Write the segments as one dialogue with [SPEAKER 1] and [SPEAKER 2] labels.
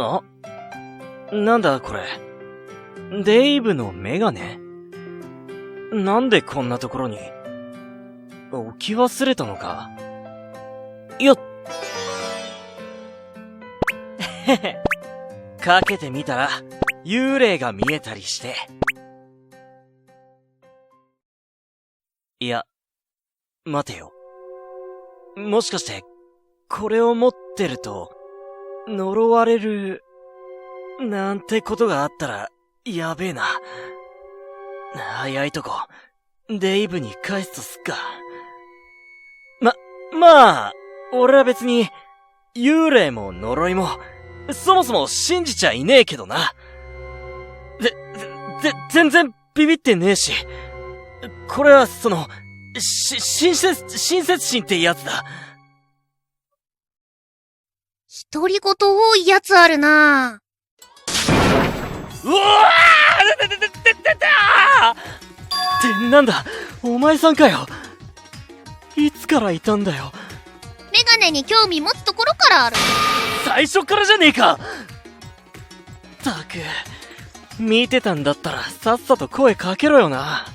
[SPEAKER 1] あ、なんだこれ。デイブのメガネ？なんでこんなところに？置き忘れたのか？よっへへ。かけてみたら、幽霊が見えたりして。いや、待てよ。もしかして、これを持ってると、呪われる、なんてことがあったら、やべえな。早いとこ、デイブに返すとすっか。まあ、俺は別に、幽霊も呪いも、そもそも信じちゃいねえけどな。全然ビビってねえし、これは親切心ってやつだ。
[SPEAKER 2] 独り言多いやつあるな。
[SPEAKER 1] うわーってなんだ、お前さんかよ。いつからいたんだよ。
[SPEAKER 2] メガネに興味持つところからある。
[SPEAKER 1] 最初からじゃねえか。たく、見てたんだったらさっさと声かけろよな。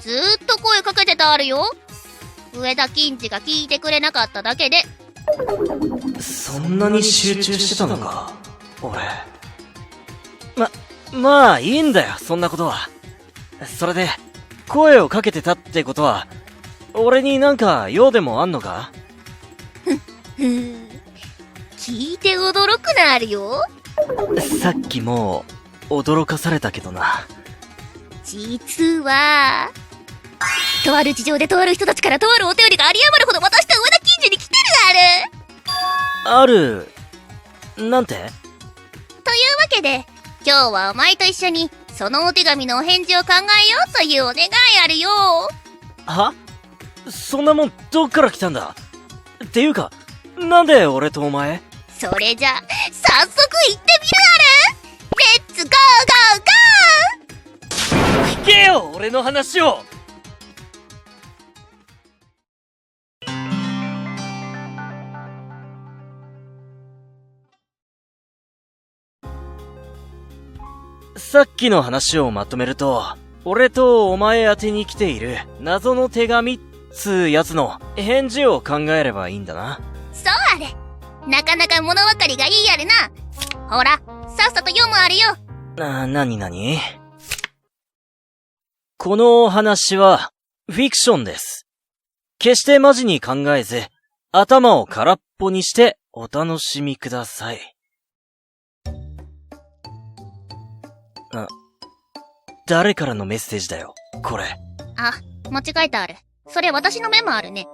[SPEAKER 2] ずーっと声かけてたあるよ。上田金次が聞いてくれなかっただけで。
[SPEAKER 1] そんなに集中してたのか、俺。まあいいんだよ、そんなことは。それで、声をかけてたってことは、俺になんか用でもあんのか？
[SPEAKER 2] 聞いて驚くなあるよ。
[SPEAKER 1] さっきもう、驚かされたけどな。
[SPEAKER 2] 実は、とある事情でとある人たちからとあるお便りが有り余るほど渡した上田金次に来てるある。
[SPEAKER 1] なんて？
[SPEAKER 2] というわけで、今日はお前と一緒に、そのお手紙のお返事を考えようというお願いあるよ。
[SPEAKER 1] は？そんなもんどっから来たんだ？っていうか、なんで俺とお前？
[SPEAKER 2] それじゃ、早速行ってみるある。レッツゴーゴーゴー。
[SPEAKER 1] 聞けよ、俺の話を。さっきの話をまとめると、俺とお前宛てに来ている謎の手紙っつーやつの返事を考えればいいんだな。
[SPEAKER 2] そうあれ。なかなか物分かりがいいあるな。ほら、さっさと読むあるよ。
[SPEAKER 1] なに？このお話は、フィクションです。決してマジに考えず、頭を空っぽにしてお楽しみください。誰からのメッセージだよ、これ。
[SPEAKER 2] あ、間違えたある。それ私のメモあるね。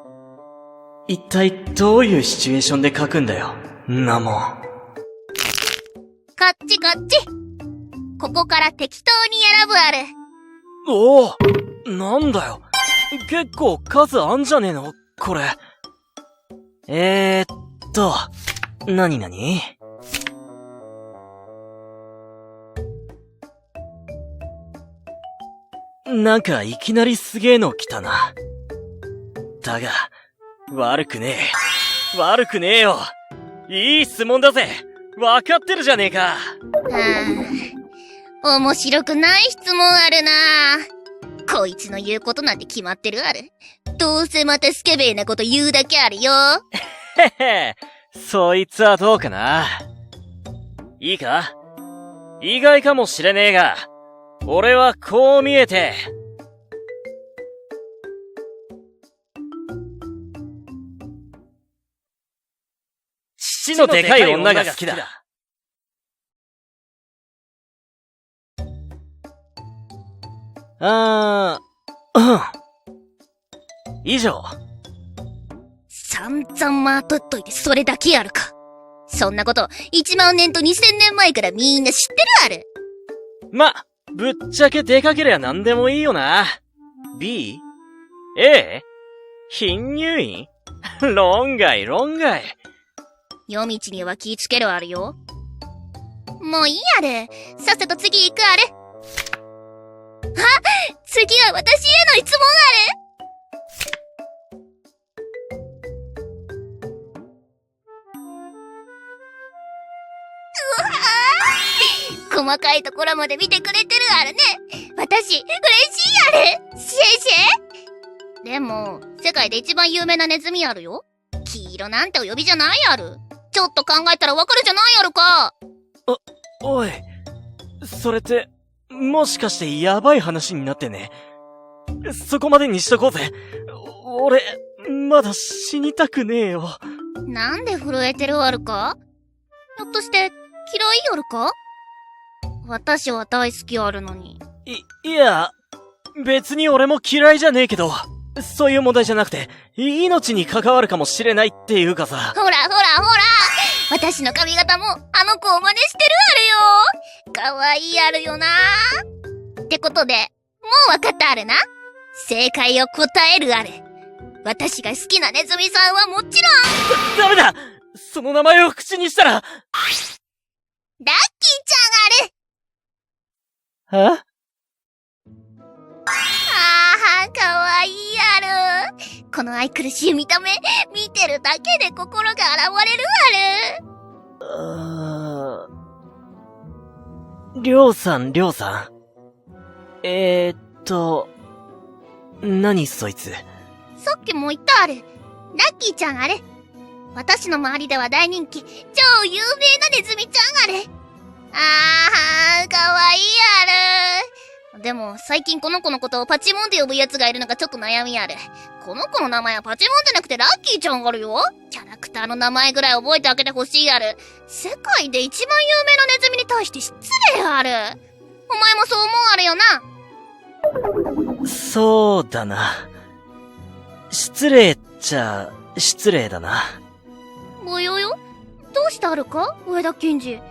[SPEAKER 1] 一体どういうシチュエーションで書くんだよ、んなもん。
[SPEAKER 2] こっちこっち。ここから適当に選ぶある。
[SPEAKER 1] おお、なんだよ。結構数あんじゃねえの、これ。なになんかいきなりすげえの来たな。だが、悪くねえよ。いい質問だぜ。わかってるじゃねえか。
[SPEAKER 2] 面白くない質問あるな。こいつの言うことなんて決まってるある。どうせまたスケベーなこと言うだけあるよ。
[SPEAKER 1] へへ、そいつはどうかな。いいか？意外かもしれねえが、俺はこう見えて、父のでかい女が好きだ。以上。
[SPEAKER 2] 散々まとっといてそれだけやるか。そんなこと1万年と2000年前からみんな知ってるある。
[SPEAKER 1] ぶっちゃけでかけりゃなんでもいいよな。B？ A？ 貧乳院？論外。
[SPEAKER 2] 夜道には気ぃつけるあるよ。もういいある。さっさと次行くある。次は私への質問ある。うわ、細かいところまで見てくれてるあるね。私、嬉しいある。シェイシェイ。でも、世界で一番有名なネズミあるよ。黄色なんてお呼びじゃないある。ちょっと考えたらわかるじゃないあるか。
[SPEAKER 1] おい。それって、もしかしてやばい話になってね。そこまでにしとこうぜ。俺、まだ死にたくねえよ。
[SPEAKER 2] なんで震えてるあるか？ひょっとして、嫌いあるか？私は大好きあるのに。
[SPEAKER 1] いや、別に俺も嫌いじゃねえけど、そういう問題じゃなくて、命に関わるかもしれないっていうかさ。
[SPEAKER 2] ほら私の髪型もあの子を真似してるあるよ。かわいいあるよな。ってことで、もうわかったあるな。正解を答えるある。私が好きなネズミさんはもちろん、
[SPEAKER 1] ダメだ！その名前を口にしたら、
[SPEAKER 2] ラッキーちゃんある。
[SPEAKER 1] は？
[SPEAKER 2] あー、かわいいある。この愛くるしい見た目、見てるだけで心が洗われるあ
[SPEAKER 1] る。りょうさん。何そいつ。
[SPEAKER 2] さっきも言ったある。ラッキーちゃんある。私の周りでは大人気、超有名なネズミちゃんある。あー、かわいいある。でも、最近この子のことをパチモンって呼ぶ奴がいるのがちょっと悩みある。この子の名前はパチモンじゃなくてラッキーちゃんあるよ。キャラクターの名前ぐらい覚えてあげてほしいある。世界で一番有名なネズミに対して失礼ある。お前もそう思うあるよな。
[SPEAKER 1] そうだな。失礼っちゃ、失礼だな。
[SPEAKER 2] およよ？どうしてあるか上田検事。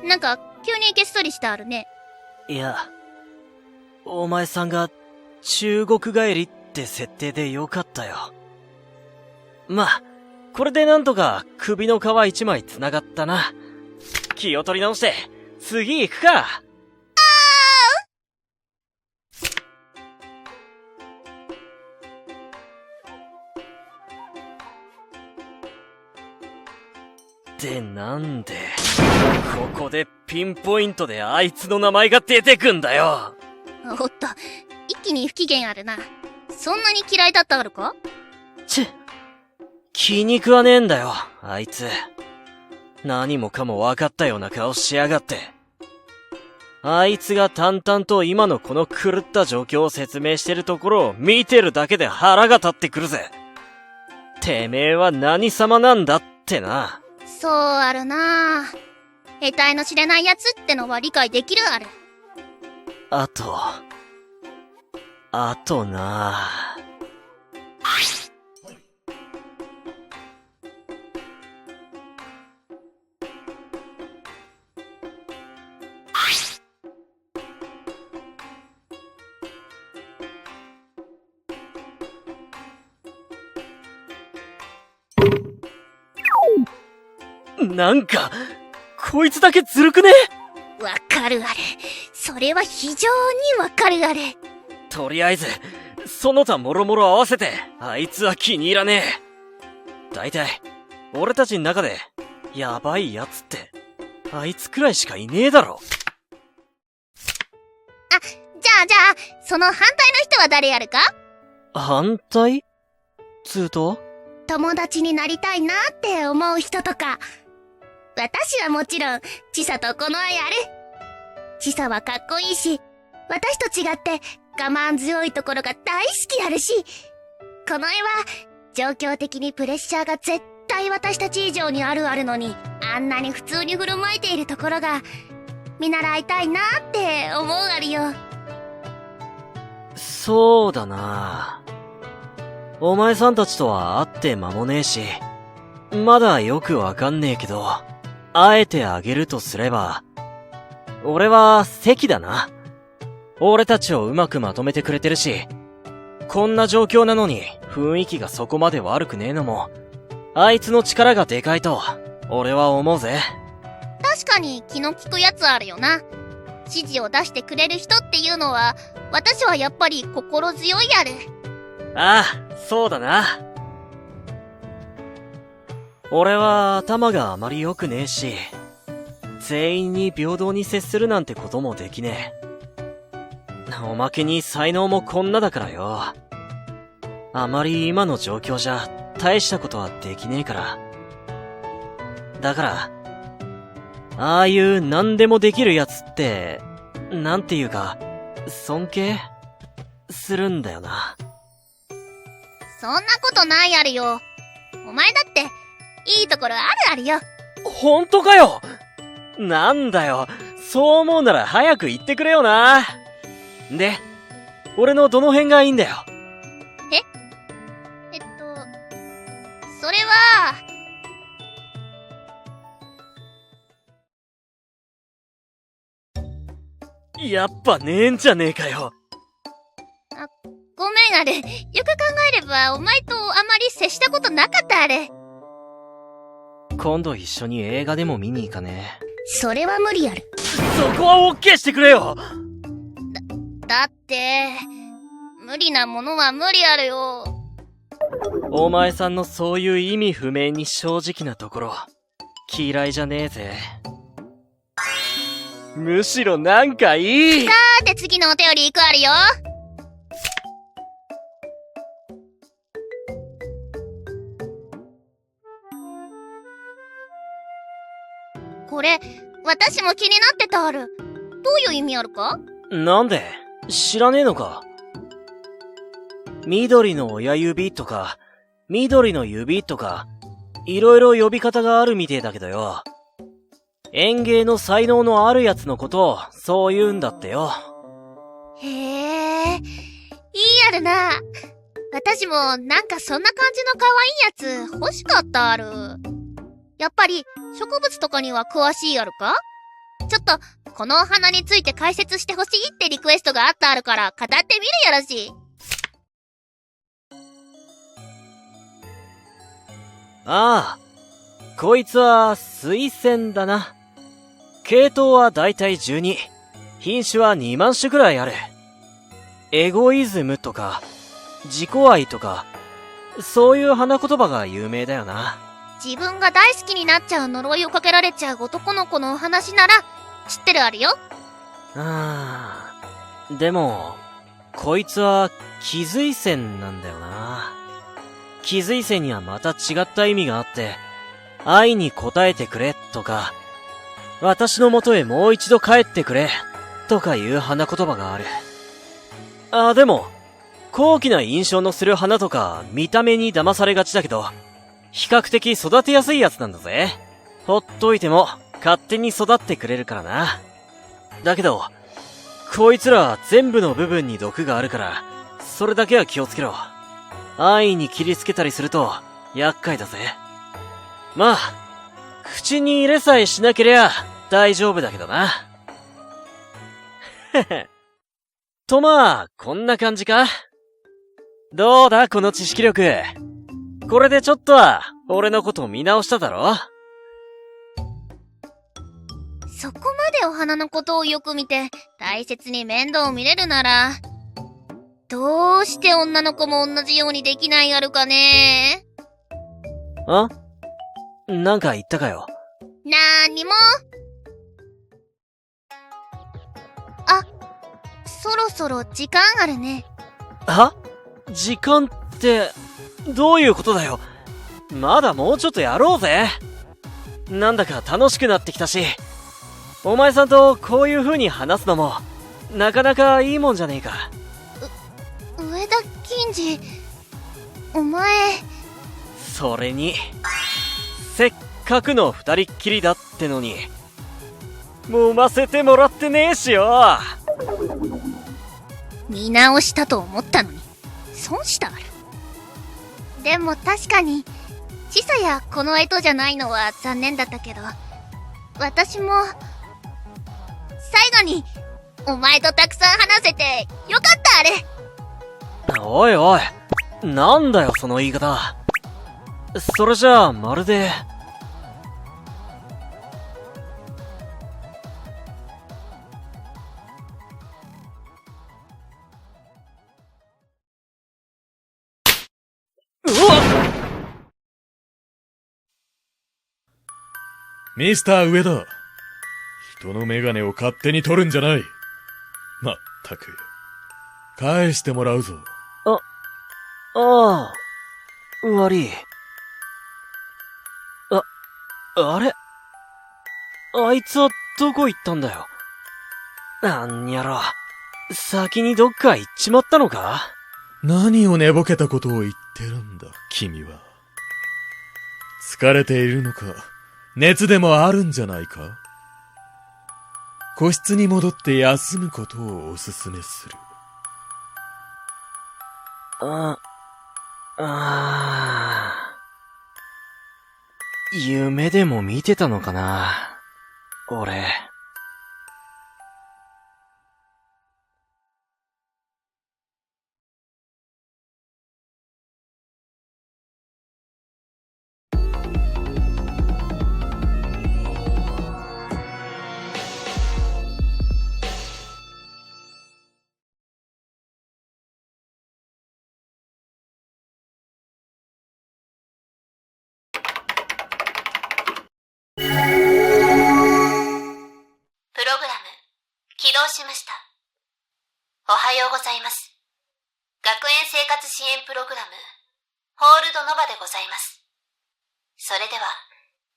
[SPEAKER 2] なんか、急にげっそりしてあるね。
[SPEAKER 1] いや、お前さんが中国帰りって設定でよかったよ。まあ、これでなんとか首の皮一枚繋がったな。気を取り直して、次行くか。ってなんで、ここでピンポイントであいつの名前が出てくんだよ。
[SPEAKER 2] おっと、一気に不機嫌あるな。そんなに嫌いだったあるか？
[SPEAKER 1] 気に食わねえんだよ、あいつ。何もかも分かったような顔しやがって。あいつが淡々と今のこの狂った状況を説明してるところを見てるだけで腹が立ってくるぜ。てめえは何様なんだってな。
[SPEAKER 2] そうあるな。得体の知れないやつってのは理解できるある。
[SPEAKER 1] あとな。なんか、こいつだけずるくね？
[SPEAKER 2] わかるある。それは非常にわかるある。
[SPEAKER 1] とりあえず、その他もろもろ合わせて、あいつは気に入らねえ。だいたい、俺たちの中で、やばいやつって、あいつくらいしかいねえだろ。
[SPEAKER 2] じゃあ、その反対の人は誰やるか？
[SPEAKER 1] 反対？つうと？
[SPEAKER 2] 友達になりたいなって思う人とか。私はもちろん、チサとこの愛ある。チサはかっこいいし、私と違って我慢強いところが大好きあるし、この絵は状況的にプレッシャーが絶対私たち以上にあるのに、あんなに普通に振る舞いているところが、見習いたいなって思うあるよ。
[SPEAKER 1] そうだな。お前さんたちとは会って間もねえし、まだよくわかんねえけど、あえてあげるとすれば、俺は関だな。俺たちをうまくまとめてくれてるし、こんな状況なのに雰囲気がそこまで悪くねえのも、あいつの力がでかいと、俺は思うぜ。
[SPEAKER 2] 確かに気の利くやつあるよな。指示を出してくれる人っていうのは、私はやっぱり心強いある。
[SPEAKER 1] ああ、そうだな。俺は頭があまり良くねえし、全員に平等に接するなんてこともできねえ。おまけに才能もこんなだからよ。あまり今の状況じゃ大したことはできねえから。だから、ああいう何でもできるやつって、なんていうか、尊敬するんだよな。
[SPEAKER 2] そんなことないあるよ。お前だって、いいところあるよ。
[SPEAKER 1] ほんとかよ。なんだよ。そう思うなら早く言ってくれよな。で、俺のどの辺がいいんだよ。
[SPEAKER 2] それは、
[SPEAKER 1] やっぱねえんじゃねえかよ。
[SPEAKER 2] ごめんあれ。よく考えれば、お前とあまり接したことなかったあれ。
[SPEAKER 1] 今度一緒に映画でも見に行かねえ。
[SPEAKER 2] それは無理やる。
[SPEAKER 1] そこはオッケーしてくれよ。
[SPEAKER 2] だって、無理なものは無理あるよ。
[SPEAKER 1] お前さんのそういう意味不明に正直なところ、嫌いじゃねえぜ。むしろなんかいい。
[SPEAKER 2] さーて次のお便り行くあるよ。これ、私も気になってたある。どういう意味あるか？
[SPEAKER 1] なんで？知らねえのか？緑の親指とか、緑の指とか、いろいろ呼び方があるみてえだけどよ。園芸の才能のあるやつのことをそう言うんだってよ。
[SPEAKER 2] へえ、いいあるな。私もなんかそんな感じの可愛いやつ欲しかったある。やっぱり植物とかには詳しいあるか？ちょっとこのお花について解説してほしいってリクエストがあったあるから語ってみるやろし。
[SPEAKER 1] ああ、こいつは水仙だな。系統はだいたい12、品種は2万種くらいある。エゴイズムとか、自己愛とか、そういう花言葉が有名だよな。
[SPEAKER 2] 自分が大好きになっちゃう呪いをかけられちゃう男の子のお話なら知ってるあるよ。
[SPEAKER 1] でも、こいつは気髄線なんだよな。気髄線にはまた違った意味があって、愛に応えてくれとか、私の元へもう一度帰ってくれとかいう花言葉がある。でも、高貴な印象のする花とか見た目に騙されがちだけど、比較的育てやすいやつなんだぜ。ほっといても勝手に育ってくれるからな。だけど、こいつら全部の部分に毒があるから、それだけは気をつけろ。安易に切りつけたりすると厄介だぜ。まあ、口に入れさえしなけりゃ大丈夫だけどな。へへ。とまあ、こんな感じか？どうだこの知識力。これでちょっとは俺のこと見直しただろ？
[SPEAKER 2] そこまでお花のことをよく見て大切に面倒を見れるなら、どうして女の子も同じようにできないあるかね？
[SPEAKER 1] なんか言ったかよ。
[SPEAKER 2] なーにも。あ、そろそろ時間あるね。
[SPEAKER 1] 時間って、どういうことだよ。まだもうちょっとやろうぜ。なんだか楽しくなってきたし、お前さんとこういう風に話すのも、なかなかいいもんじゃねえか。
[SPEAKER 2] 上田金次、お前。
[SPEAKER 1] それに、せっかくの二人っきりだってのに、揉ませてもらってねえしよ。
[SPEAKER 2] 見直したと思ったのに、損したある。でも確かに、ちさやこの干支じゃないのは残念だったけど、私も、最後に、お前とたくさん話せて、よかったあれ。
[SPEAKER 1] おいおい、なんだよその言い方。それじゃあまるで、
[SPEAKER 3] ミスター上田、人のメガネを勝手に取るんじゃない。まったく。返してもらうぞ。
[SPEAKER 1] ああ、悪い。あれ？あいつはどこ行ったんだよ。なんやろ。先にどっか行っちまったのか？
[SPEAKER 3] 何を寝ぼけたことを言ってるんだ、君は。疲れているのか、熱でもあるんじゃないか？個室に戻って休むことをおすすめする。
[SPEAKER 1] 夢でも見てたのかな、俺。
[SPEAKER 2] プログラム、起動しました。おはようございます。学園生活支援プログラム、ホールドノバでございます。それでは、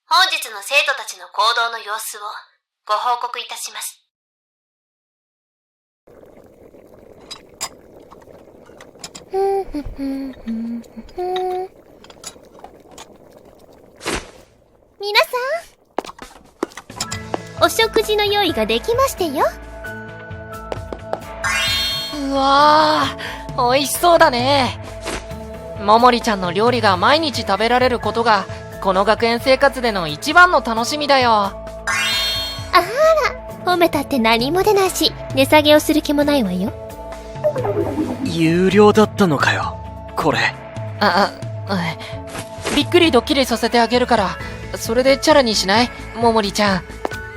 [SPEAKER 2] 本日の生徒たちの行動の様子をご報告いたします。皆さん、お食事の用意ができましてよ。
[SPEAKER 4] うわー、美味しそうだね。ももりちゃんの料理が毎日食べられることがこの学園生活での一番の楽しみだよ。
[SPEAKER 2] あら、褒めたって何も出ないし、値下げをする気もないわよ。
[SPEAKER 1] 有料だったのかよ、これ。
[SPEAKER 4] びっくりドッキリさせてあげるから、それでチャラにしない？ももりちゃん。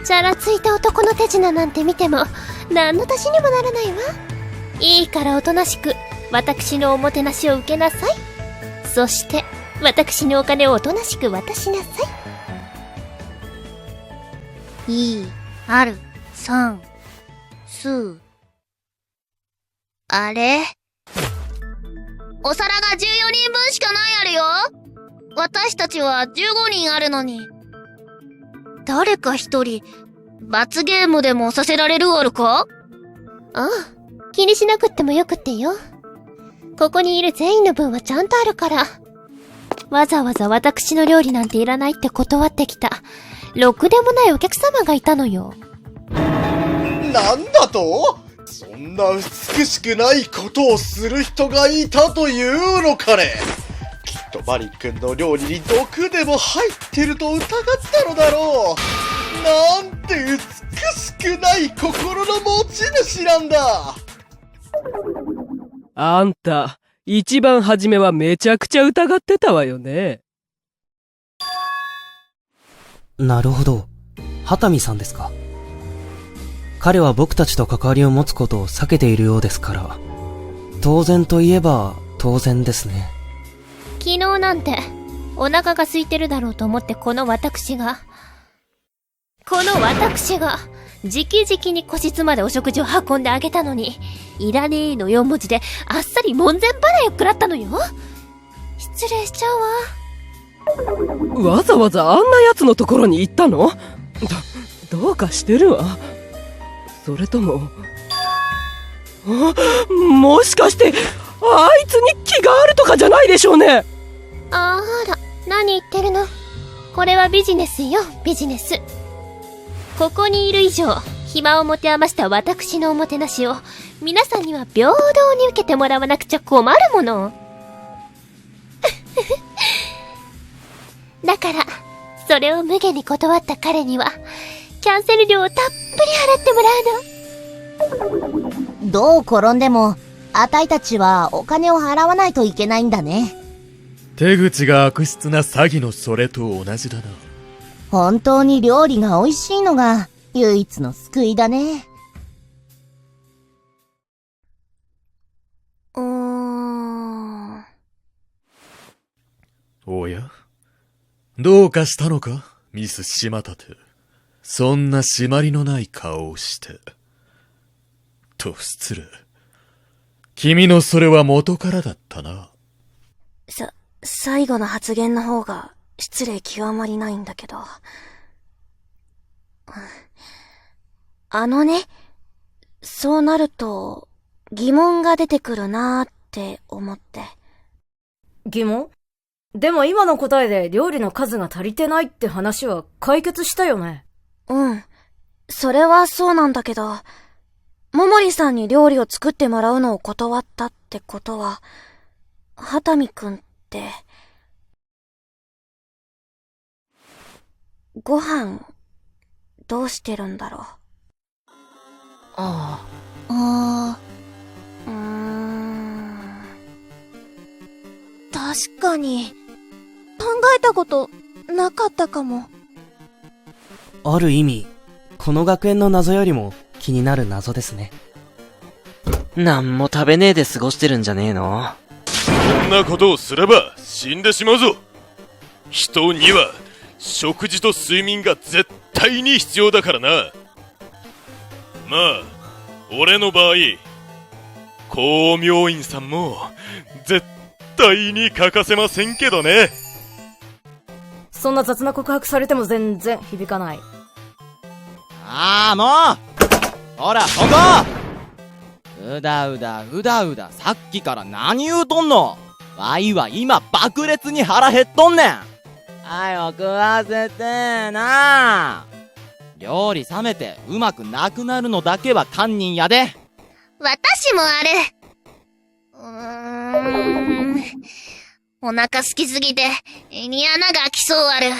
[SPEAKER 2] チャラついた男の手品なんて見ても何の足しにもならないわ。いいからおとなしく私のおもてなしを受けなさい。そして私のお金をおとなしく渡しなさい。い、ある、さす。あれ？お皿が14人分しかないあるよ。私たちは15人あるのに。誰か一人、罰ゲームでもさせられるあるか？ああ、気にしなくってもよくってよ。ここにいる全員の分はちゃんとあるから。わざわざ私の料理なんていらないって断ってきた、ろくでもないお客様がいたのよ。
[SPEAKER 5] なんだと？そんな美しくないことをする人がいたというのかね。きっとマリ君の料理に毒でも入ってると疑ったのだろう。なんて美しくない心の持ち主なんだ。
[SPEAKER 6] あんた、一番初めはめちゃくちゃ疑ってたわよね。
[SPEAKER 7] なるほど。畑見さんですか。彼は僕たちと関わりを持つことを避けているようですから、当然といえば当然ですね。
[SPEAKER 2] 昨日なんてお腹が空いてるだろうと思ってこの私が直々に個室までお食事を運んであげたのに、いらねえの4文字であっさり門前払いを食らったのよ。失礼しちゃうわ。
[SPEAKER 6] わざわざあんな奴のところに行ったの？どうかしてるわ。それとも、もしかしてあいつに気があるとかじゃないでしょうね。
[SPEAKER 2] あら、何言ってるの。これはビジネスよ、ビジネス。ここにいる以上、暇を持て余した私のおもてなしを皆さんには平等に受けてもらわなくちゃ困るもの。だから、それを無下に断った彼にはキャンセル料をたっぷり払ってもらうの。
[SPEAKER 8] どう転んでも、あたいたちはお金を払わないといけないんだね。
[SPEAKER 3] 手口が悪質な詐欺のそれと同じだな。
[SPEAKER 8] 本当に料理が美味しいのが唯一の救いだね。
[SPEAKER 3] おや？どうかしたのか、ミス島立。そんな締まりのない顔をして。と失礼。君のそれは元からだったな。
[SPEAKER 9] 最後の発言の方が失礼極まりないんだけど。そうなると疑問が出てくるなーって思って。
[SPEAKER 10] 疑問？でも今の答えで料理の数が足りてないって話は解決したよね。
[SPEAKER 9] うん。それはそうなんだけど、桃利さんに料理を作ってもらうのを断ったってことは、畑見くんって、ご飯、どうしてるんだろう。
[SPEAKER 2] 確かに、考えたことなかったかも。
[SPEAKER 7] ある意味、この学園の謎よりも気になる謎ですね。
[SPEAKER 1] なんも食べねえで過ごしてるんじゃねえの？
[SPEAKER 3] そんなことをすれば死んでしまうぞ。人には食事と睡眠が絶対に必要だからな。まあ、俺の場合、光明院さんも絶対に欠かせませんけどね。
[SPEAKER 10] そんな雑な告白されても全然響かない。
[SPEAKER 11] もうほら、ここうだうだ、さっきから何言うとんの。わいは今爆裂に腹減っとんねん。早く食わせてな。料理冷めてうまくなくなるのだけは堪忍やで。
[SPEAKER 2] 私もある。お腹すきすぎて、胃に穴が開きそうある。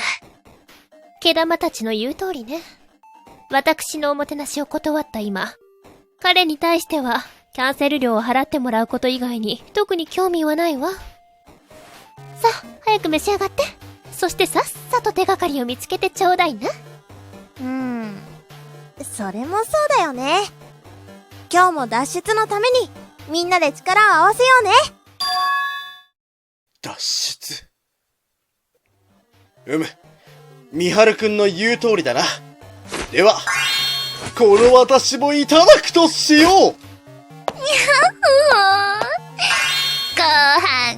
[SPEAKER 12] 毛玉たちの言う通りね。私のおもてなしを断った今、彼に対しては、キャンセル料を払ってもらうこと以外に、特に興味はないわ。さあ、早く召し上がって。そしてさっさと手がかりを見つけてちょうだいな。
[SPEAKER 2] それもそうだよね。今日も脱出のために、みんなで力を合わせようね。
[SPEAKER 5] 脱出。みはるくんの言う通りだな。では、この私もいただくとしよう。
[SPEAKER 2] ご飯、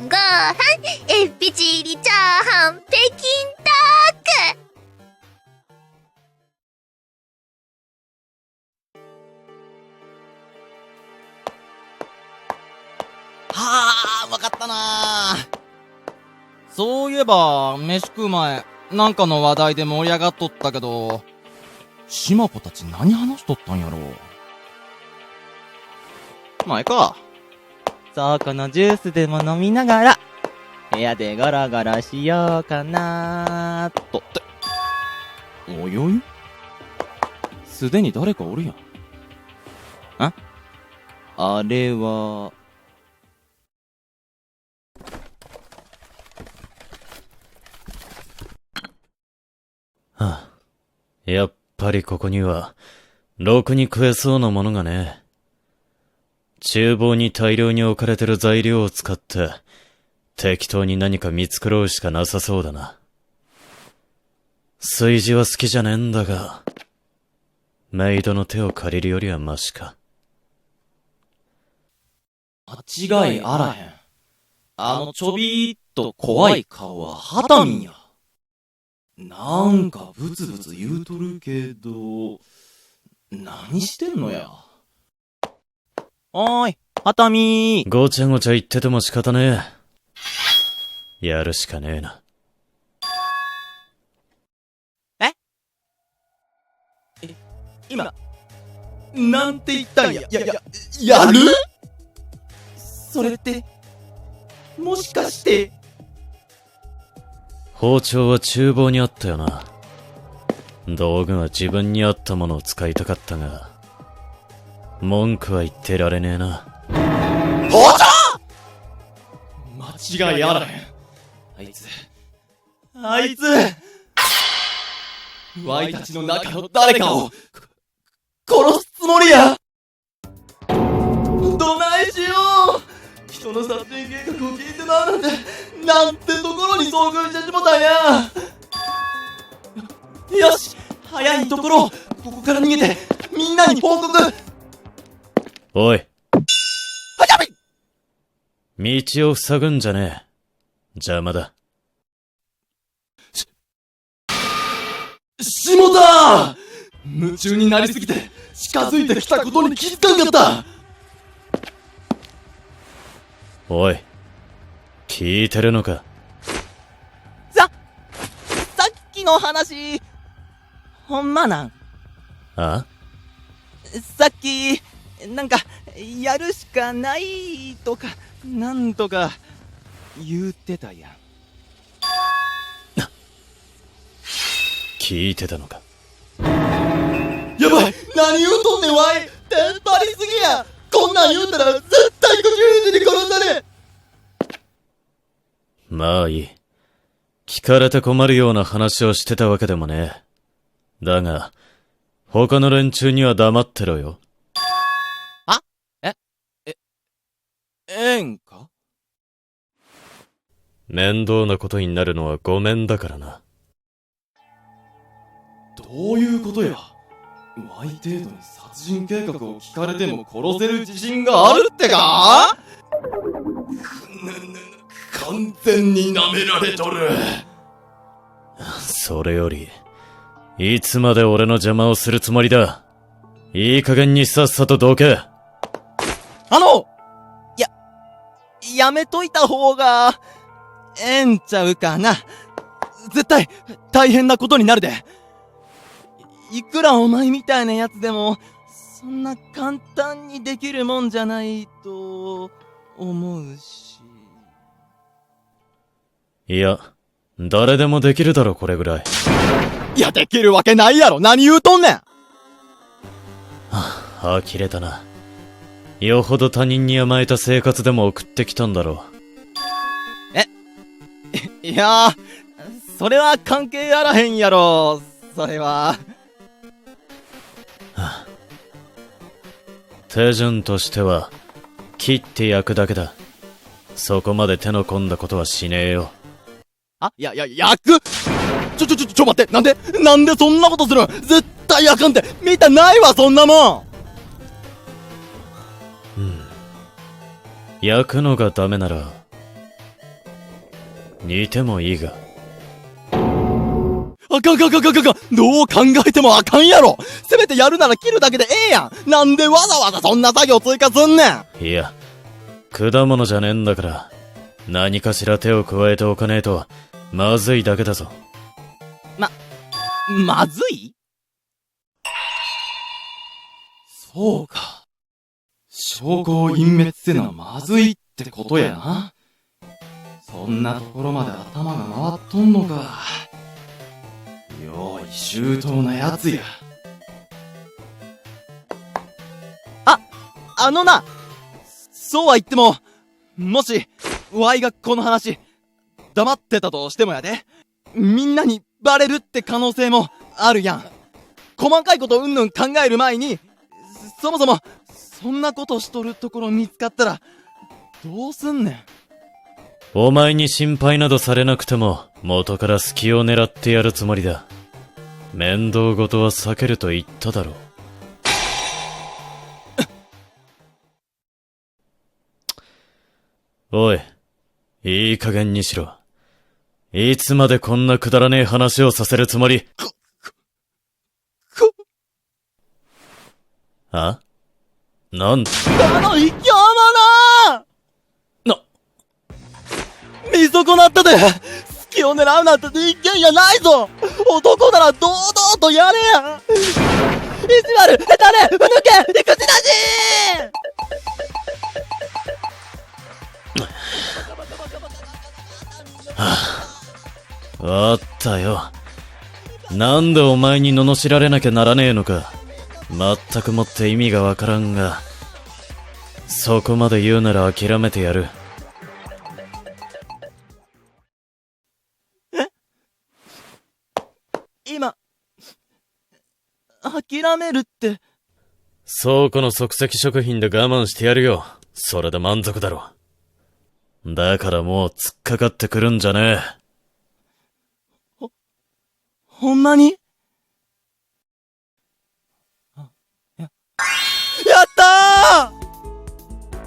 [SPEAKER 2] エッピチリチャーハン、北京ダック。
[SPEAKER 11] わかったな。そういえば、飯食う前、なんかの話題で盛り上がっとったけど、しまぽたち何話しとったんやろ。まあ、か。そうこのジュースでも飲みながら、部屋でゴロゴロしようかなーとって。およよ？すでに誰かおるやん。あれは、
[SPEAKER 3] やっぱりここには、ろくに食えそうなものがね。厨房に大量に置かれてる材料を使って、適当に何か見繕うしかなさそうだな。炊事は好きじゃねえんだが、メイドの手を借りるよりはマシか。
[SPEAKER 11] 間違いあらへん。ちょびーっと怖い顔は畑見や。なんかブツブツ言うとるけど、何してんのや。おーい、畑見ー。
[SPEAKER 3] ごちゃごちゃ言ってても仕方ねえ。やるしかねえな。
[SPEAKER 11] 今、なんて言ったんや。やる？それって、もしかして。
[SPEAKER 3] 包丁は厨房にあったよな。道具は自分に合ったものを使いたかったが、文句は言ってられねえな。
[SPEAKER 11] 包丁！間違いあらへん。あいつ、ワイたちの中の誰かを、殺すつもりや。どないしよう。人の殺人計画を聞いてまうなんてところに遭遇してしもたんや。よし、早い早いところを、ここから逃げて、みんなに報告。
[SPEAKER 3] おい。
[SPEAKER 11] はやべ。
[SPEAKER 3] 道を塞ぐんじゃねえ。邪魔だ。
[SPEAKER 11] 下田！夢中になりすぎて、近づいてきたことに気づかなかった。
[SPEAKER 3] おい。聞いてるのか？
[SPEAKER 11] さっきの話、ほんまなん？
[SPEAKER 3] あ？
[SPEAKER 11] さっき、なんか、やるしかないとか、なんとか、言うてたやん。
[SPEAKER 3] 聞いてたのか？
[SPEAKER 11] やばい！何言うとんねんわい！テンパりすぎや！こんなん言うたら、絶対口封じに殺され！
[SPEAKER 3] まあいい。聞かれて困るような話をしてたわけでもねえ。だが、他の連中には黙ってろよ。
[SPEAKER 11] ええんか？
[SPEAKER 3] 面倒なことになるのはごめんだからな。
[SPEAKER 11] どういうことや？ワイ程度に殺人計画を聞かれても殺せる自信があるってか？完全に舐められとる。
[SPEAKER 3] それより、いつまで俺の邪魔をするつもりだ。いい加減にさっさとどけ。
[SPEAKER 11] やめといた方が、ええんちゃうかな。絶対、大変なことになるで。いくらお前みたいなやつでも、そんな簡単にできるもんじゃないと、思うし。
[SPEAKER 3] いや、誰でもできるだろ、これぐらい。
[SPEAKER 11] いや、できるわけないやろ。何言うとんねん。
[SPEAKER 3] 呆れたな。よほど他人に甘えた生活でも送ってきたんだろ
[SPEAKER 11] う。いやー、それは関係あらへんやろ。それは。
[SPEAKER 3] 手順としては、切って焼くだけだ。そこまで手の込んだことはしねえよ。
[SPEAKER 11] 焼く？ちょ待って、なんでそんなことするん？絶対焼かんって、見たないわ、そんなもん！
[SPEAKER 3] 焼くのがダメなら、煮てもいいが。
[SPEAKER 11] あかん。どう考えてもあかんやろ。せめてやるなら切るだけでええやん。なんでわざわざそんな作業追加すんねん。
[SPEAKER 3] いや、果物じゃねえんだから、何かしら手を加えておかねえと、まずいだけだぞ。
[SPEAKER 11] まずい？そうか。証拠を隠滅せなまずいってことやな。そんなところまで頭が回っとんのか。用意周到なやつや。あのな、そうは言っても、もし、ワイがこの話、黙ってたとしてもやで、みんなにバレるって可能性もあるやん。細かいことうんぬん考える前に、そもそも、そんなことしとるところ見つかったら、どうすんねん。
[SPEAKER 3] お前に心配などされなくても、元から隙を狙ってやるつもりだ。面倒事は避けると言っただろう。おい、いい加減にしろ。いつまでこんなくだらねえ話をさせるつもり？あ？なんだ？
[SPEAKER 11] 生き甘な！見損なったで！隙を狙うなんて人間やないぞ！男なら堂々とやれや！意地悪！下手ね！ふぬけ！口なし！
[SPEAKER 3] あったよ。なんでお前に罵られなきゃならねえのか。まったくもって意味がわからんが、そこまで言うなら諦めてやる。
[SPEAKER 11] 今、諦めるって。
[SPEAKER 3] 倉庫の即席食品で我慢してやるよ。それで満足だろ。だからもう突っかかってくるんじゃねえ。
[SPEAKER 11] ほんまに？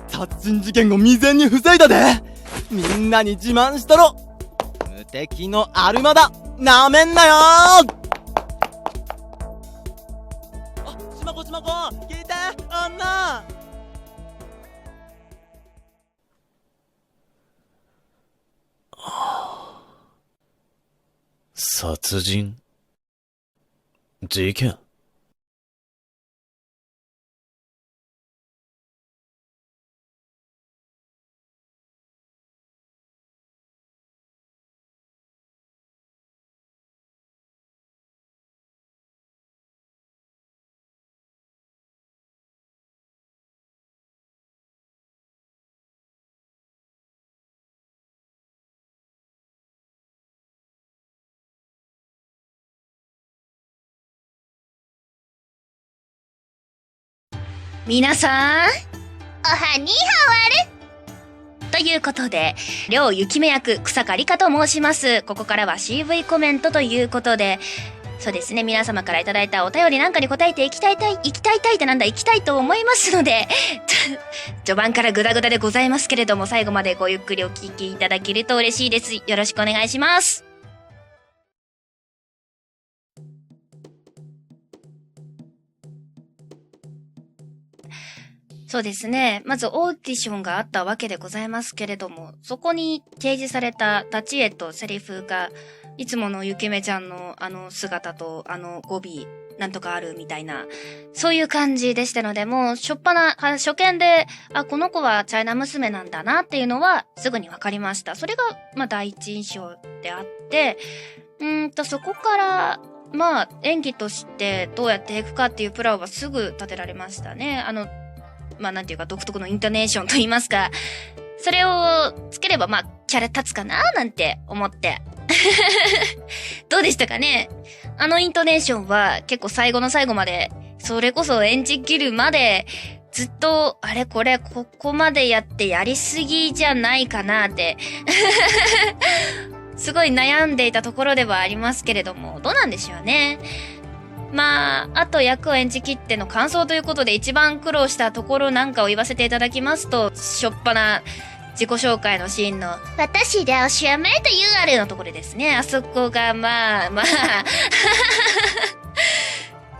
[SPEAKER 11] 殺人事件を未然に防いだで。みんなに自慢したろ。無敵のアルマだ。なめんなよー。あ、しまこ聞いて、あんな。
[SPEAKER 3] 殺人事件。
[SPEAKER 2] 皆さん、おはにはわるということで、両雪目役、草刈りかと申します。ここからは CV コメントということで、そうですね、皆様からいただいたお便りなんかに答えていきたいと思いますので、序盤からグダグダでございますけれども、最後までごゆっくりお聞きいただけると嬉しいです。よろしくお願いします。そうですね。まずオーディションがあったわけでございますけれども、そこに掲示された立ち絵とセリフが、いつものゆきめちゃんの姿と語尾、なんとかあるみたいな、そういう感じでしたので、もう初見で、この子はチャイナ娘なんだなっていうのはすぐにわかりました。それが、第一印象であって、そこから、演技としてどうやっていくかっていうプランはすぐ立てられましたね。なんていうか独特のイントネーションと言いますか、それをつければキャラ立つかななんて思って。どうでしたかね？イントネーションは結構最後の最後まで、それこそ演じ切るまで、ずっと、ここまでやってやりすぎじゃないかなって、すごい悩んでいたところではありますけれども、どうなんでしょうね。あと役を演じ切っての感想ということで一番苦労したところなんかを言わせていただきますと、しょっぱな自己紹介のシーンの私でおしやめというあれのところですね。あそこが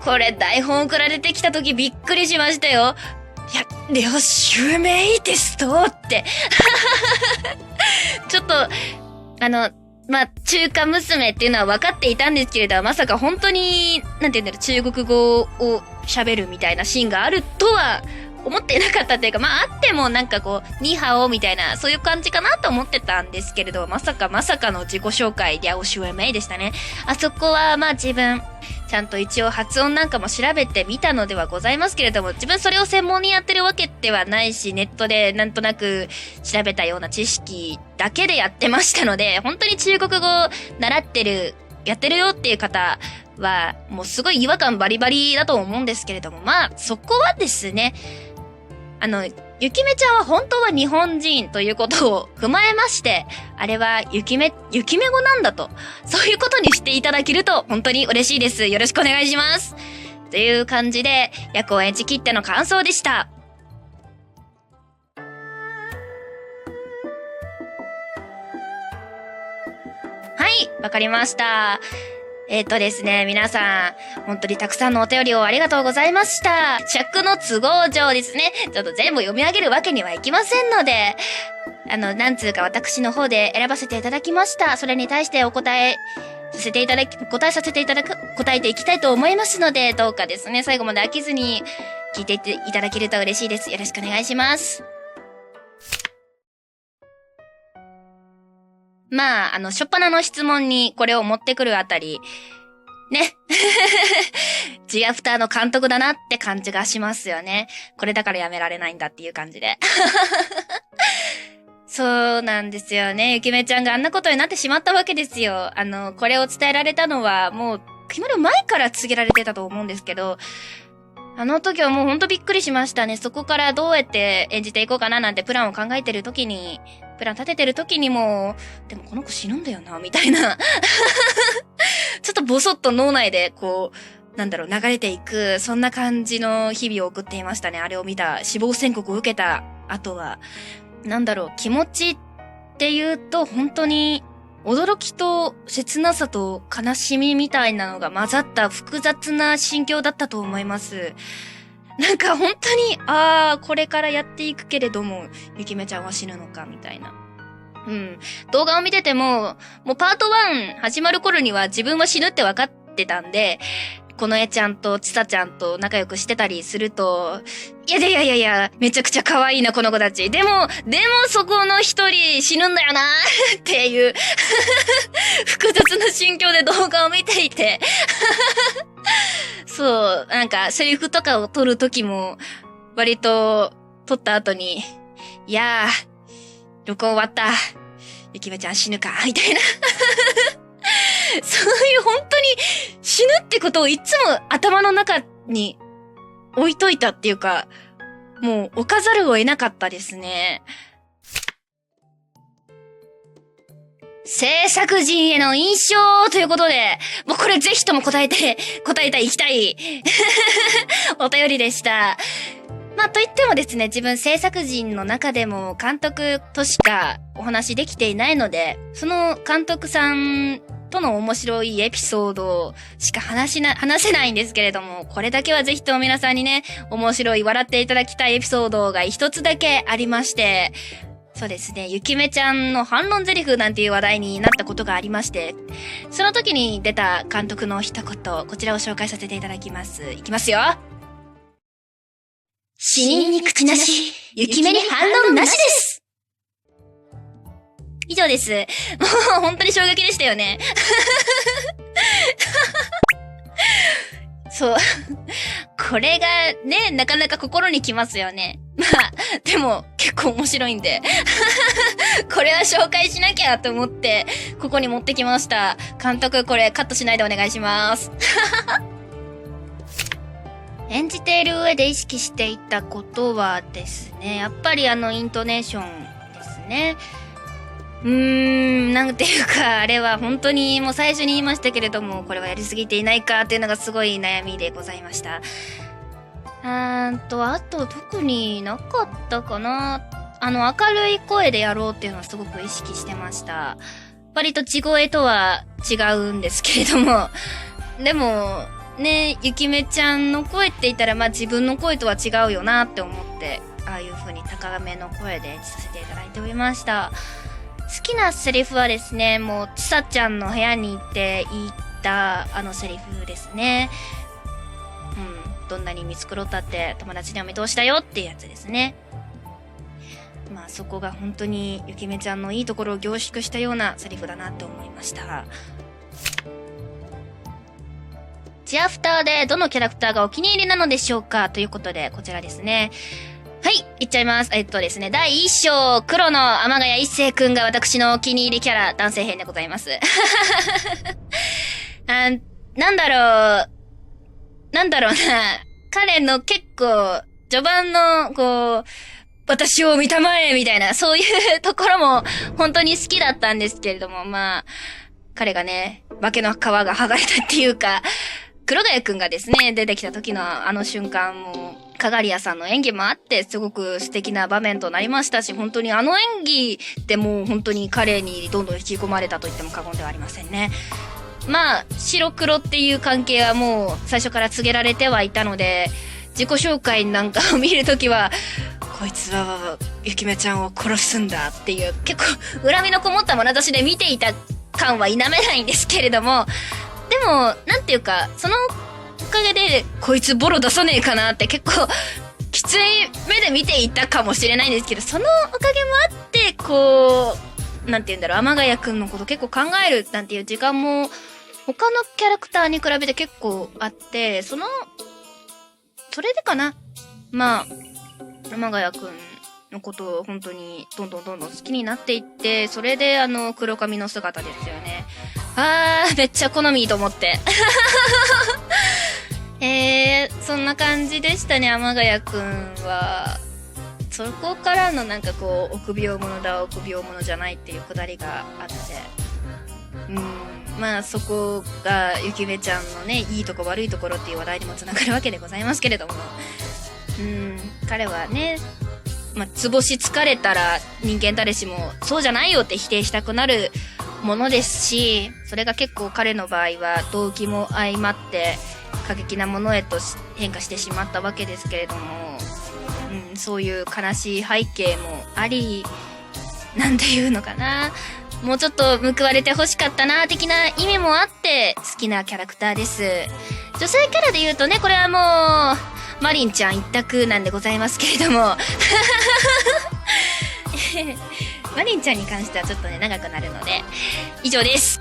[SPEAKER 2] これ台本送られてきた時びっくりしましたよ。いや、レオシュメイですとってちょっと中華娘っていうのは分かっていたんですけれど、まさか本当に、中国語を喋るみたいなシーンがあるとは思ってなかったというか、あってもニーハオみたいな、そういう感じかなと思ってたんですけれど、まさかの自己紹介でおしゅえめいでしたね。あそこは自分、ちゃんと一応発音なんかも調べてみたのではございますけれども、自分それを専門にやってるわけではないし、ネットでなんとなく調べたような知識だけでやってましたので、本当に中国語習ってる、やってるよっていう方は、もうすごい違和感バリバリだと思うんですけれども、そこはですね、ゆきめちゃんは本当は日本人ということを踏まえまして、あれはゆきめ語なんだと、そういうことにしていただけると本当に嬉しいです。よろしくお願いします。という感じで、役を演じ切っての感想でした。はい、わかりました。ですね、皆さん、本当にたくさんのお便りをありがとうございました。尺の都合上ですね、ちょっと全部読み上げるわけにはいきませんので、何通か私の方で選ばせていただきました。それに対して答えさせていただく、答えていきたいと思いますので、どうかですね、最後まで飽きずに聞いていただけると嬉しいです。よろしくお願いします。しょっぱなの質問にこれを持ってくるあたり、ね。G アフターの監督だなって感じがしますよね。これだからやめられないんだっていう感じで。そうなんですよね。ゆきめちゃんがあんなことになってしまったわけですよ。これを伝えられたのはもう決まる前から告げられてたと思うんですけど、あの時はもうほんとびっくりしましたね。そこからどうやって演じていこうかななんてプランを立ててる時にも、でもこの子死ぬんだよな、みたいな。ちょっとボソッと脳内で
[SPEAKER 13] 流れていく、そんな感じの日々を送っていましたね。あれを見た、死亡宣告を受けた後は、気持ちっていうと、本当に、驚きと切なさと悲しみみたいなのが混ざった複雑な心境だったと思います。本当に、これからやっていくけれども、ゆきめちゃんは死ぬのか、みたいな。動画を見てても、もうパート1始まる頃には自分は死ぬって分かってたんで、このえちゃんとちさちゃんと仲良くしてたりすると、いや、めちゃくちゃ可愛いな、この子たち。でも、そこの一人死ぬんだよなっていう、複雑な心境で動画を見ていて、そう、セリフとかを撮るときも、割と、撮った後に、いやー、録音終わった。ゆきめちゃん死ぬか、みたいな。そういう本当に死ぬってことをいつも頭の中に置いといたっていうか、もう置かざるを得なかったですね。制作陣への印象ということで、もうこれぜひとも答えたい、行きたいお便りでした。と言ってもですね、自分制作陣の中でも監督としかお話できていないので、その監督さんとの面白いエピソードしか話せないんですけれども、これだけはぜひとも皆さんにね、面白い笑っていただきたいエピソードが一つだけありまして、そうですね、ゆきめちゃんの反論ゼリフなんていう話題になったことがありまして、その時に出た監督の一言、こちらを紹介させていただきます。いきますよ。死人に口なし、ゆきめに反論なしです。以上です。もう本当に衝撃でしたよね。そう。これがね、なかなか心にきますよね。でも結構面白いんで。これは紹介しなきゃと思って、ここに持ってきました。監督、これカットしないでお願いします。演じている上で意識していたことはですね、やっぱりイントネーションですね。なんていうか、あれは本当にもう最初に言いましたけれども、これはやりすぎていないかっていうのがすごい悩みでございました。あと特になかったかな。明るい声でやろうっていうのはすごく意識してました。割と地声とは違うんですけれども、でも、ね、ゆきめちゃんの声って言ったら、自分の声とは違うよなって思って、ああいう風に高めの声で演じさせていただいておりました。好きなセリフはですね、もうちさちゃんの部屋に行って言ったセリフですね。どんなに見繕ったって友達には見通しだよっていうやつですね。そこが本当にゆきめちゃんのいいところを凝縮したようなセリフだなって思いました。チアフターでどのキャラクターがお気に入りなのでしょうかということで、こちらですね。はい、いっちゃいます。ですね、第1章、黒の天ヶ谷一星くんが私のお気に入りキャラ、男性編でございます。なんだろうな。彼の結構、序盤の、私を見たまえみたいな、そういうところも本当に好きだったんですけれども、彼がね、化けの皮が剥がれたっていうか、黒ヶ谷くんがですね、出てきた時の瞬間も、かがりやさんの演技もあって、すごく素敵な場面となりましたし、本当に演技でもう本当に彼にどんどん引き込まれたと言っても過言ではありませんね。白黒っていう関係はもう最初から告げられてはいたので、自己紹介なんかを見るときは、こいつはゆきめちゃんを殺すんだっていう、結構恨みのこもった眼差しで見ていた感は否めないんですけれども、でも、なんていうか、そのおかげで、こいつボロ出さねえかなって結構、きつい目で見ていたかもしれないんですけど、そのおかげもあって、なんていうんだろう、天ヶ谷くんのこと結構考えるなんていう時間も、他のキャラクターに比べて結構あって、それでかな。天ヶ谷くんのことを本当にどんどん好きになっていって、それで黒髪の姿ですよね。めっちゃ好みと思って。そんな感じでしたね、天ヶ谷くんは。そこからの臆病者だ、臆病者じゃないっていうくだりがあって。まあそこがゆめちゃんのね、いいとこ悪いところっていう話題にもつながるわけでございますけれども、彼はね、まあつぼし疲れたら人間誰しもそうじゃないよって否定したくなるものですし、それが結構彼の場合は動機も相まって過激なものへと変化してしまったわけですけれども、そういう悲しい背景もあり、なんていうのかな、もうちょっと報われて欲しかったな的な意味もあって好きなキャラクターです。女性キャラで言うとね、これはもうマリンちゃん一択なんでございますけれどもマリンちゃんに関してはちょっとね長くなるので以上です。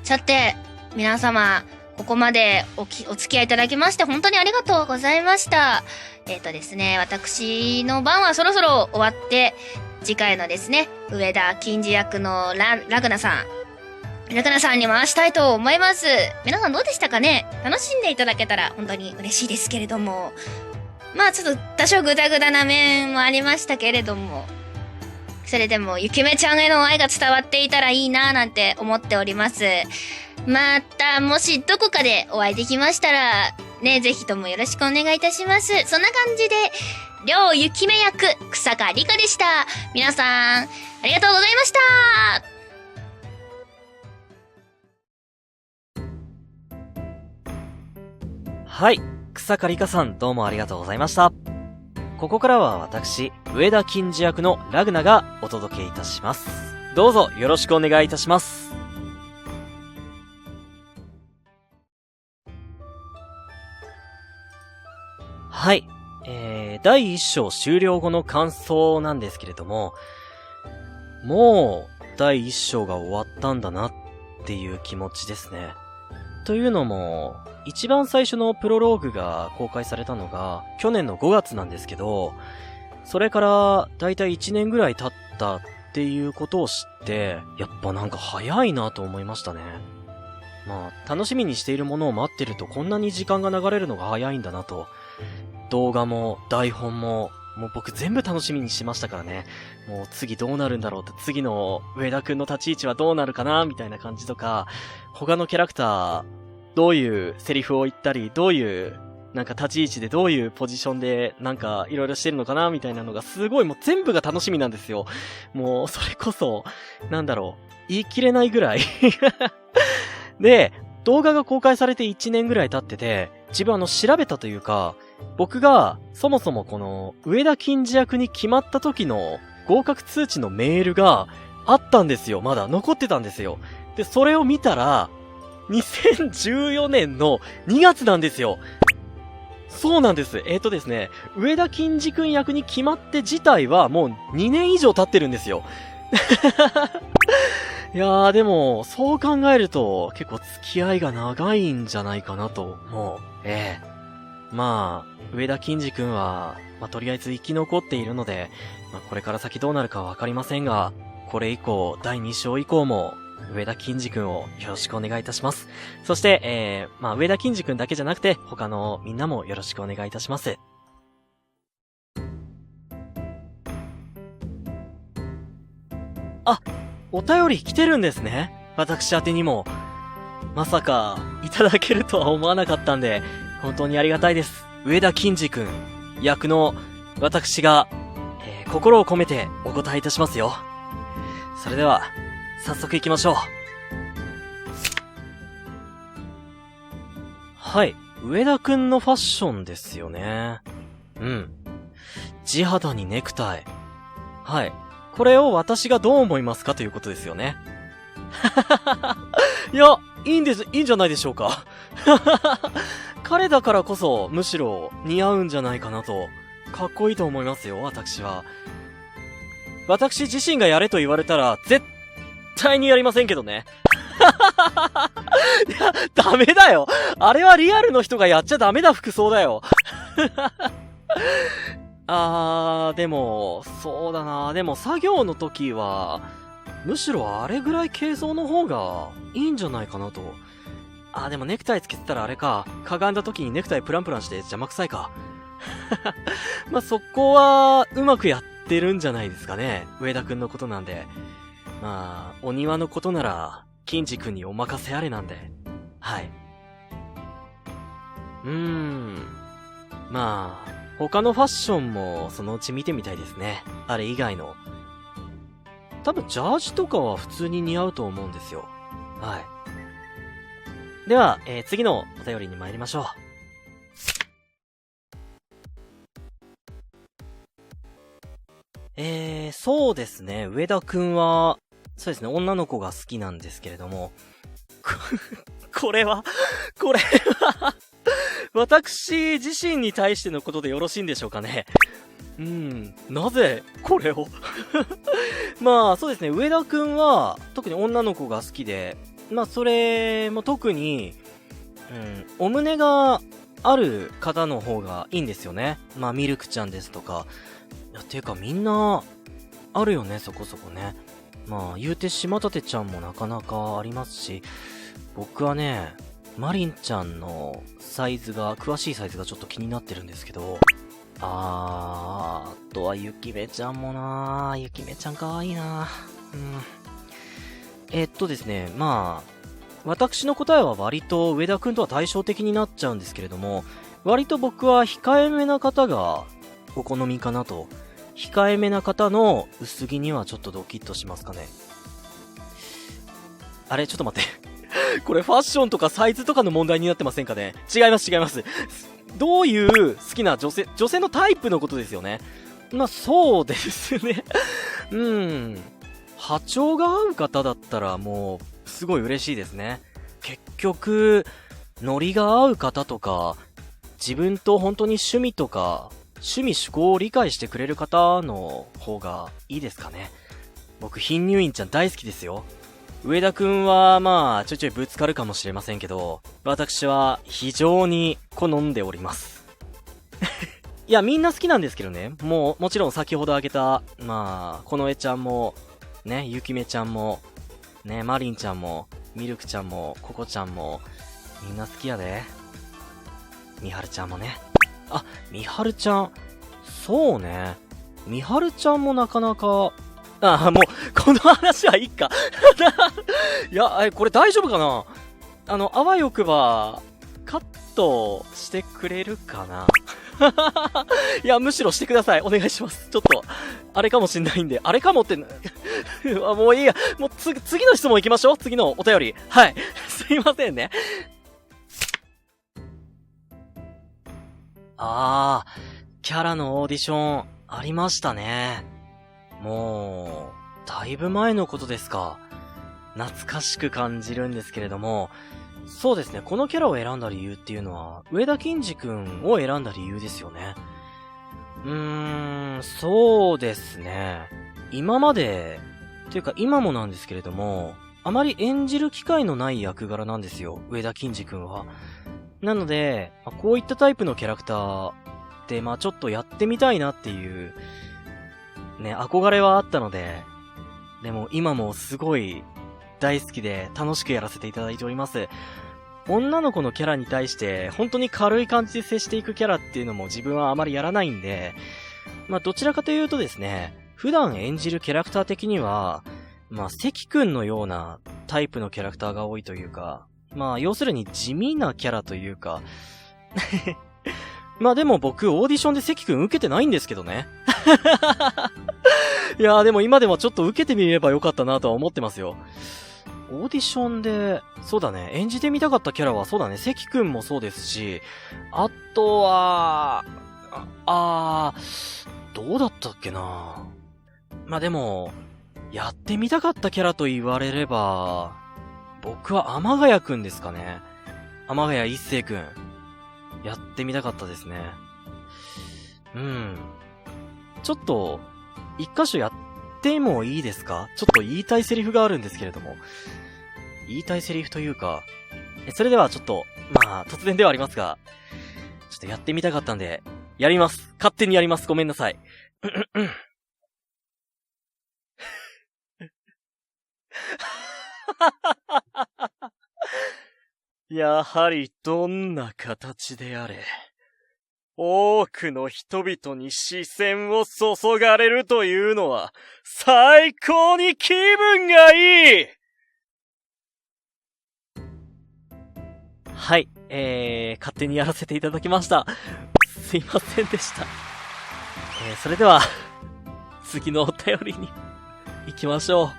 [SPEAKER 13] さて皆様、ここまでお付き合いいただきまして本当にありがとうございました。ですね、私の番はそろそろ終わって、次回のですね、上田金次役のラグナさんに回したいと思います。皆さんどうでしたかね？楽しんでいただけたら本当に嬉しいですけれども、まあちょっと多少グダグダな面もありましたけれども、それでもゆきめちゃんへの愛が伝わっていたらいいなぁなんて思っております。また、もしどこかでお会いできましたら、ね、ぜひともよろしくお願いいたします。そんな感じで、両ゆきめ役、草加里香でした。皆さん、ありがとうございました。
[SPEAKER 1] はい、草加里香さんどうもありがとうございました。ここからは私、上田金次役のラグナがお届けいたします。どうぞよろしくお願いいたします。はい。第1章終了後の感想なんですけれども、もう第1章が終わったんだなっていう気持ちですね。というのも、一番最初のプロローグが公開されたのが去年の5月なんですけど、それからだいたい1年ぐらい経ったっていうことを知って、やっぱなんか早いなと思いましたね。まあ、楽しみにしているものを待ってるとこんなに時間が流れるのが早いんだなと。動画も台本も、もう僕全部楽しみにしましたからね。もう次どうなるんだろうって、次の上田くんの立ち位置はどうなるかなみたいな感じとか、他のキャラクター、どういうセリフを言ったり、どういうなんか立ち位置でどういうポジションでなんかいろいろしてるのかなみたいなのがすごいもう全部が楽しみなんですよ。もうそれこそ、なんだろう、言い切れないぐらい。で、動画が公開されて1年ぐらい経ってて、自分調べたというか、僕がそもそもこの上田金次役に決まった時の合格通知のメールがあったんですよ。まだ残ってたんですよ。で、それを見たら、2014年の2月なんですよ。そうなんです。ですね、上田金次くん役に決まって自体はもう2年以上経ってるんですよ。いやーでも、そう考えると結構付き合いが長いんじゃないかなと思う。まあ、上田金次くんは、とりあえず生き残っているので、これから先どうなるかわかりませんが、これ以降、第2章以降も、上田金次くんをよろしくお願いいたします。そして、上田金次くんだけじゃなくて、他のみんなもよろしくお願いいたします。あ、お便り来てるんですね。私宛てにも。まさか、いただけるとは思わなかったんで、本当にありがたいです。上田金次くん役の私が、心を込めてお答えいたしますよ。それでは、早速行きましょう。はい。上田くんのファッションですよね。地肌にネクタイ。はい。これを私がどう思いますかということですよね。いや、いいんじゃないでしょうか。彼だからこそ、むしろ似合うんじゃないかなと。かっこいいと思いますよ、私は。私自身がやれと言われたら、絶対にやりませんけどね。いや、ダメだよ。あれはリアルの人がやっちゃダメな服装だよ。でも、そうだな。でも作業の時は、むしろあれぐらい軽装の方がいいんじゃないかなと。でもネクタイつけてたらあれか。かがんだ時にネクタイプランプランして邪魔くさいか。そこは、うまくやってるんじゃないですかね。上田くんのことなんで。まあ、お庭のことなら、金次君にお任せあれなんで。はい。まあ、他のファッションもそのうち見てみたいですね。あれ以外の。多分ジャージとかは普通に似合うと思うんですよ。はい。では、次のお便りに参りましょう。そうですね。上田くんは、そうですね、女の子が好きなんですけれども、これは、私自身に対してのことでよろしいんでしょうかね。なぜ、これをまあ、そうですね、上田くんは、特に女の子が好きで、まあ、それも特に、お胸がある方の方がいいんですよね。まあ、ミルクちゃんですとか。いや、ていうかみんな、あるよね、そこそこね。まあ、言うて島立ちゃんもなかなかありますし、僕はね、マリンちゃんのサイズが、詳しいサイズがちょっと気になってるんですけど、あとはゆきめちゃんもなゆきめちゃんかわいいなですね、まあ、私の答えは割と上田くんとは対照的になっちゃうんですけれども、割と僕は控えめな方がお好みかなと。控えめな方の薄着にはちょっとドキッとしますかね。あれちょっと待って。これファッションとかサイズとかの問題になってませんかね。違います。どういう好きな女性のタイプのことですよね。まあそうですね。波長が合う方だったらもうすごい嬉しいですね。結局ノリが合う方とか自分と本当に趣味とか趣味趣向を理解してくれる方の方がいいですかね。僕貧乳院ちゃん大好きですよ。上田くんはまあちょいちょいぶつかるかもしれませんけど、私は非常に好んでおりますいやみんな好きなんですけどね。もちろん先ほど挙げたまあこのえちゃんもね、ゆきめちゃんもね、マリンちゃんもミルクちゃんもココちゃんもみんな好きやで。みはるちゃんもね。あ、みはるちゃん、そうね、みはるちゃんもなかなか、もうこの話はいいかいや、これ大丈夫かな。あわよくばカットしてくれるかないや、むしろしてください。お願いします。ちょっとあれかもしんないんで。あれかもってもういいや。もう次の質問行きましょう。次のお便り。はいすいませんね。キャラのオーディションありましたね。もうだいぶ前のことですか。懐かしく感じるんですけれども、そうですね、このキャラを選んだ理由っていうのは上田金次くんを選んだ理由ですよね。そうですね、今までというか今もなんですけれども、あまり演じる機会のない役柄なんですよ、上田金次くんは。なので、こういったタイプのキャラクターって、ちょっとやってみたいなっていう、ね、憧れはあったので、でも今もすごい大好きで楽しくやらせていただいております。女の子のキャラに対して本当に軽い感じで接していくキャラっていうのも自分はあまりやらないんで、どちらかというとですね、普段演じるキャラクター的には、関くんのようなタイプのキャラクターが多いというか、要するに地味なキャラというかでも僕オーディションで関くん受けてないんですけどねいやでも今でもちょっと受けてみればよかったなとは思ってますよ。オーディションで、そうだね、演じてみたかったキャラはそうだね、関くんもそうですし、あとは、どうだったっけな。でも、やってみたかったキャラと言われれば、僕は天ヶ谷くんですかね。天ヶ谷一星くん。やってみたかったですね。ちょっと、一箇所やってもいいですか？ちょっと言いたいセリフがあるんですけれども。言いたいセリフというか、それではちょっと、突然ではありますが、ちょっとやってみたかったんで、やります。勝手にやります。ごめんなさい。やはりどんな形であれ、多くの人々に視線を注がれるというのは、最高に気分がいい。はい、勝手にやらせていただきました。すいませんでした。それでは、次のお便りに行きましょう。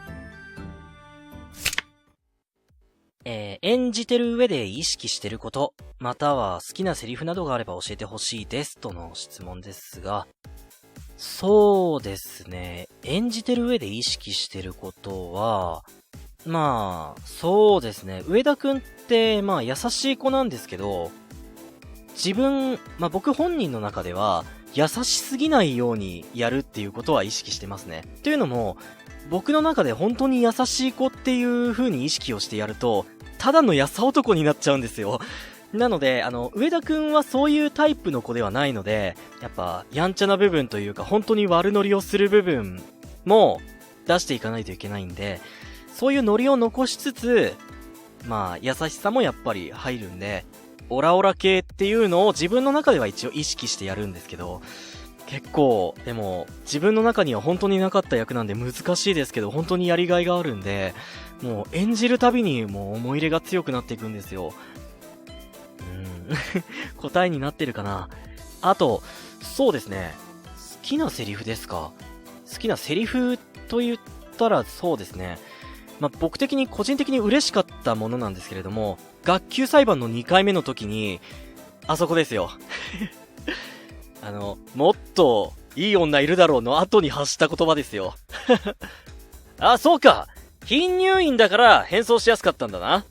[SPEAKER 1] 演じてる上で意識してること、または好きなセリフなどがあれば教えてほしいですとの質問ですが、そうですね、演じてる上で意識してることは、まあ、そうですね、上田くんって、まあ優しい子なんですけど、僕本人の中では、優しすぎないようにやるっていうことは意識してますね。というのも、僕の中で本当に優しい子っていう風に意識をしてやると、ただの優男になっちゃうんですよ。なので、上田くんはそういうタイプの子ではないので、やっぱ、やんちゃな部分というか、本当に悪ノリをする部分も出していかないといけないんで、そういうノリを残しつつ、まあ、優しさもやっぱり入るんで、オラオラ系っていうのを自分の中では一応意識してやるんですけど、結構、でも、自分の中には本当になかった役なんで難しいですけど、本当にやりがいがあるんで、もう演じるたびにもう思い入れが強くなっていくんですよ。答えになってるかな。あと、そうですね。好きなセリフですか。好きなセリフと言ったらそうですね。まあ、僕的に個人的に嬉しかったものなんですけれども、学級裁判の2回目の時に、あそこですよ。もっといい女いるだろうの後に発した言葉ですよ。あ、そうか。貧乳院だから変装しやすかったんだな。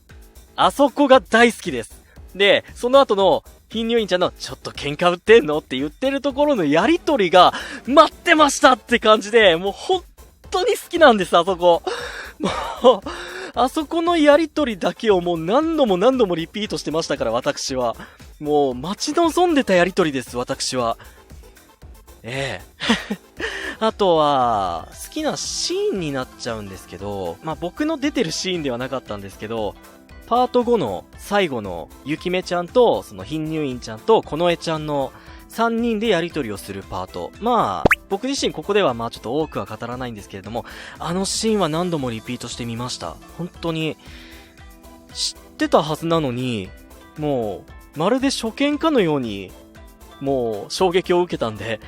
[SPEAKER 1] あそこが大好きです。で、その後の貧乳院ちゃんのちょっと喧嘩売ってんのって言ってるところのやりとりが待ってましたって感じで、もう本当に好きなんです、あそこ。もう、あそこのやりとりだけをもう何度も何度もリピートしてましたから、私は。もう待ち望んでたやりとりです、私は。あとは、好きなシーンになっちゃうんですけど、まあ、僕の出てるシーンではなかったんですけど、パート5の最後のゆきめちゃんと、その貧乳院ちゃんとこのえちゃんの3人でやりとりをするパート。まあ、僕自身ここではまあちょっと多くは語らないんですけれども、あのシーンは何度もリピートしてみました。本当に、知ってたはずなのに、もう、まるで初見かのように、もう衝撃を受けたんで。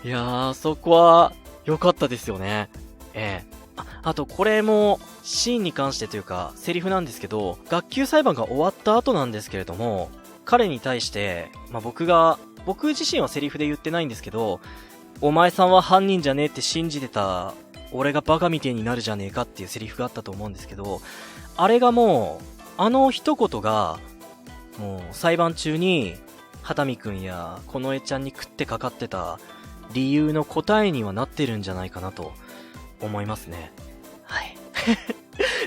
[SPEAKER 1] いやー、そこは良かったですよね。あとこれもシーンに関してというかセリフなんですけど、学級裁判が終わった後なんですけれども、彼に対して、まあ、僕自身はセリフで言ってないんですけど、お前さんは犯人じゃねえって信じてた俺がバカみてえになるじゃねえかっていうセリフがあったと思うんですけど、あれがもうあの一言がもう裁判中にはたみくんやこのえちゃんに食ってかかってた理由の答えにはなってるんじゃないかなと思いますね。はい。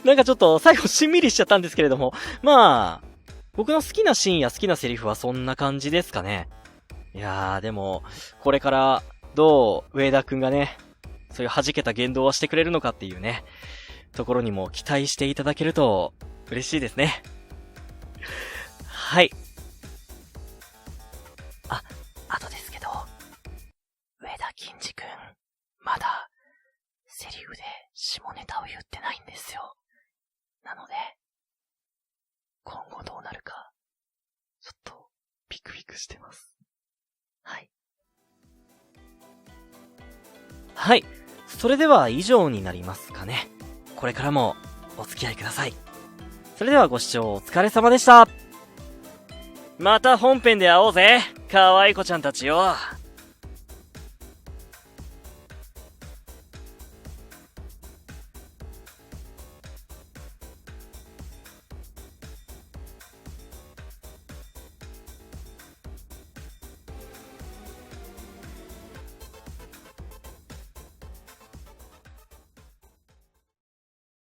[SPEAKER 1] なんかちょっと最後しんみりしちゃったんですけれども、まあ、僕の好きなシーンや好きなセリフはそんな感じですかね。いやー、でも、これからどう上田くんがね、そういう弾けた言動をしてくれるのかっていうね、ところにも期待していただけると嬉しいですね。はい。あとですけど、上田金次くん、まだ、セリフで下ネタを言ってないんですよ。なので、今後どうなるか、ちょっと、ビクビクしてます。はい。はい。それでは以上になりますかね。これからもお付き合いください。それではご視聴お疲れ様でした。また本編で会おうぜ、かわい子ちゃんたちよ。